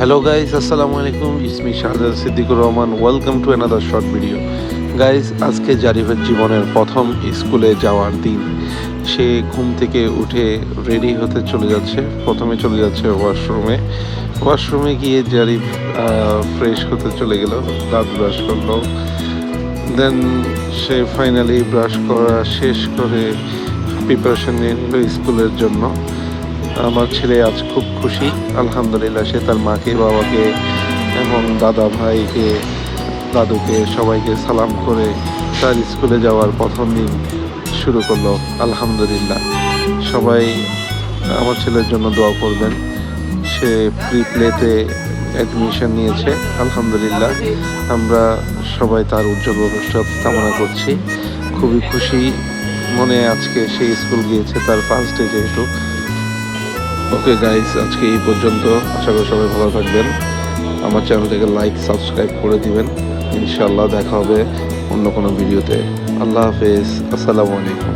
Hello guys, Assalamu alaikum. It's me Shahzad Siddiqur Rahman. Welcome to another short video. Guys আজকে জারিফের জীবনের প্রথম স্কুলে যাওয়ার দিন। সে ঘুম থেকে উঠে রেডি হতে চলে যাচ্ছে। প্রথমে চলে যাচ্ছে ওয়াশরুমে গিয়ে জারিফ ফ্রেশ হতে চলে গেল, দাঁত ব্রাশ করলো। দেন সে ফাইনালি ব্রাশ করা শেষ করে প্রিপারেশন নিয়ে নিল স্কুলের জন্য। আমার ছেলে আজ খুব খুশি, আলহামদুলিল্লাহ। সে তার মাকে, বাবাকে এবং দাদা ভাইকে, দাদুকে সবাইকে সালাম করে তার স্কুলে যাওয়ার প্রথম দিন শুরু করলো। আলহামদুলিল্লাহ, সবাই আমার ছেলের জন্য দোয়া করবেন। সে প্রি প্লেতে অ্যাডমিশন নিয়েছে, আলহামদুলিল্লাহ। আমরা সবাই তার উজ্জ্বল ভবিষ্যৎ কামনা করছি। খুবই খুশি মনে আজকে সে স্কুল গিয়েছে, তার ফার্স্ট ডে যেহেতু। ওকে গাইস, আজকে এই পর্যন্ত। আশা করি সবাই ভালো থাকবেন। আমার চ্যানেলটাকে লাইক সাবস্ক্রাইব করে দিবেন। ইনশাআল্লাহ দেখা হবে অন্য কোনো ভিডিওতে। আল্লাহ হাফেজ, আসসালামু আলাইকুম।